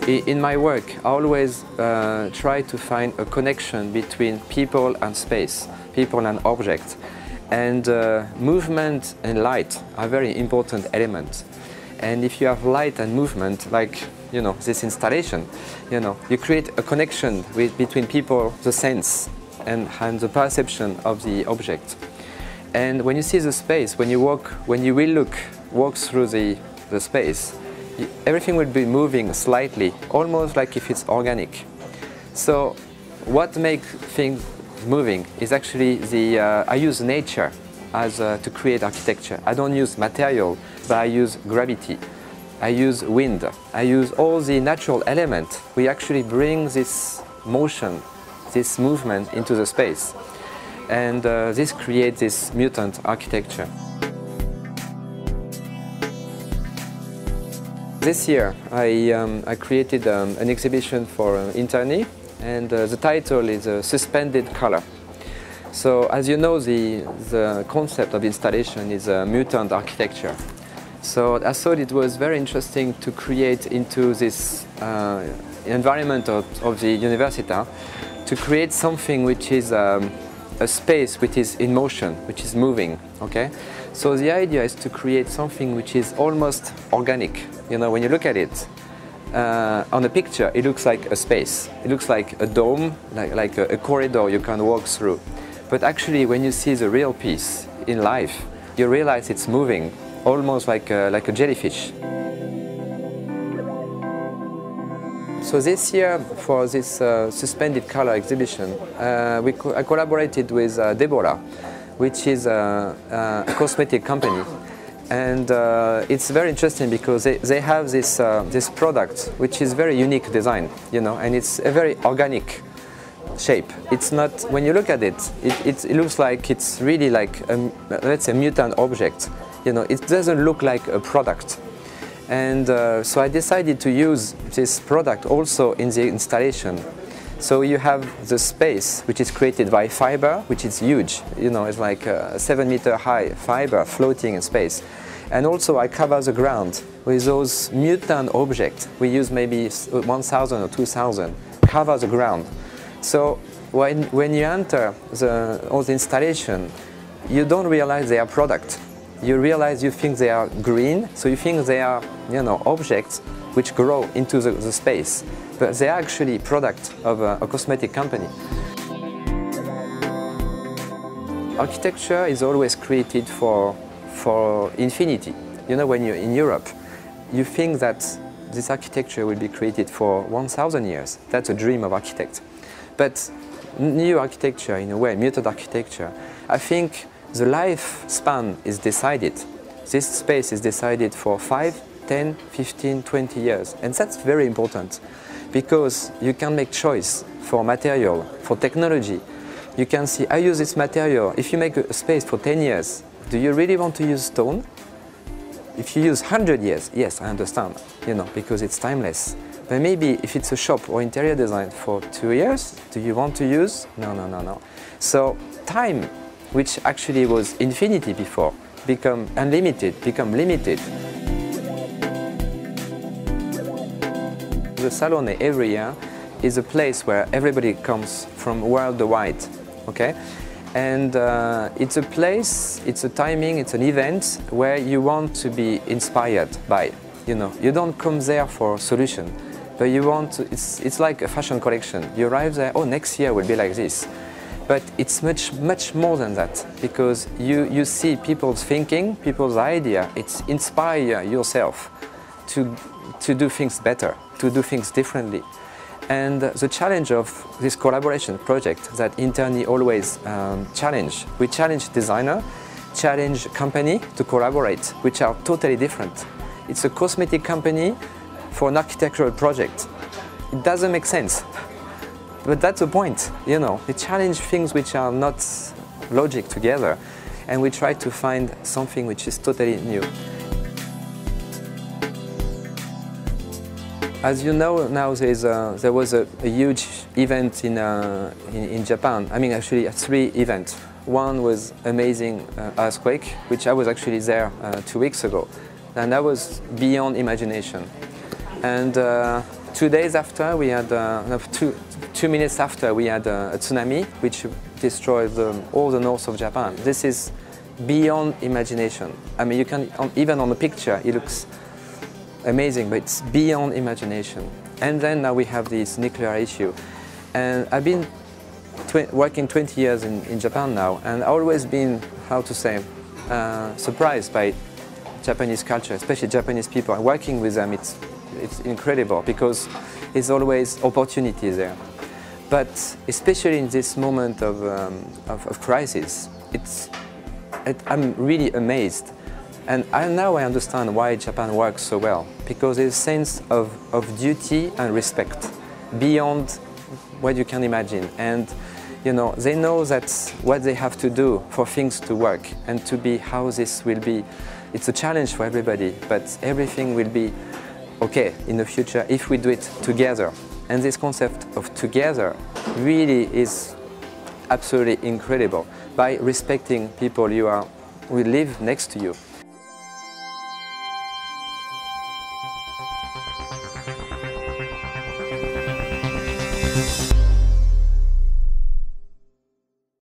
In my work, I always try to find a connection between people and space, people and objects. And movement and light are very important elements. And if you have light and movement, like this installation, you create a connection between people, the sense, and the perception of the object. And when you see the space, when you will walk through the space, everything will be moving slightly, almost like if it's organic. So what makes things moving is actually I use nature to create architecture. I don't use material, but I use gravity. I use wind. I use all the natural elements. We actually bring this motion, this movement into the space. And this creates this mutant architecture. This year I created an exhibition for Interni, and the title is Suspended Color. So as you know, the concept of installation is a mutant architecture. So I thought it was very interesting to create into this environment of the università, to create something which is a space which is in motion, which is moving. Okay? So the idea is to create something which is almost organic. When you look at it, on a picture, it looks like a space. It looks like a dome, like a corridor you can walk through. But actually, when you see the real piece in life, you realize it's moving, almost like a jellyfish. So this year, for this suspended color exhibition, I collaborated with Deborah, which is a cosmetic company. And it's very interesting because they have this product which is very unique design, and it's a very organic shape. It's not, when you look at it, it looks like it's really like let's say mutant object. It doesn't look like a product. And so I decided to use this product also in the installation. So you have the space which is created by fiber, which is huge. It's like a 7-meter high fiber floating in space. And also I cover the ground with those mutant objects. We use maybe 1,000 or 2,000, cover the ground. So when you enter the installation, you don't realize they are product. You realize, you think they are green, so you think they are objects which grow into the space. But they are actually product of a cosmetic company. Architecture is always created for infinity. When you're in Europe, you think that this architecture will be created for 1,000 years. That's a dream of architects. But new architecture, in a way, mutant architecture, I think the lifespan is decided. This space is decided for 5, 10, 15, 20 years. And that's very important because you can make choice for material, for technology. You can see, I use this material. If you make a space for 10 years, do you really want to use stone? If you use 100 years, yes, I understand, because it's timeless. But maybe if it's a shop or interior design for 2 years, do you want to use? No. So time, which actually was infinity before, become unlimited, become limited. The Salone every year is a place where everybody comes from worldwide, okay? And it's a place, it's a timing, it's an event where you want to be inspired by, You don't come there for a solution, but you want to, it's like a fashion collection. You arrive there, oh, next year will be like this. But it's much more than that, because you see people's thinking, people's idea. It's inspire yourself to do things better, to do things differently. And the challenge of this collaboration project that Interni always challenge. We challenge designer, challenge company to collaborate, which are totally different. It's a cosmetic company for an architectural project. It doesn't make sense. But that's the point, We challenge things which are not logic together, and we try to find something which is totally new. As you know, now there was a huge event in Japan. I mean, actually 3 events. One was amazing earthquake, which I was actually there 2 weeks ago, and that was beyond imagination. And 2 days after, we had, no, 2 minutes after, we had a tsunami which destroyed all the north of Japan. This is beyond imagination. I mean, you can, even on the picture, it looks amazing, but it's beyond imagination. And then now we have this nuclear issue. And I've been working 20 years in Japan now, and I've always been, how to say, surprised by Japanese culture, especially Japanese people. And working with them, it's incredible because there's always opportunity there. But especially in this moment of crisis, I'm really amazed. And now I understand why Japan works so well, because there's a sense of duty and respect beyond what you can imagine. And you know, they know that what they have to do for things to work and to be how this will be. It's a challenge for everybody, but everything will be okay in the future if we do it together. And this concept of together really is absolutely incredible by respecting people who live next to you.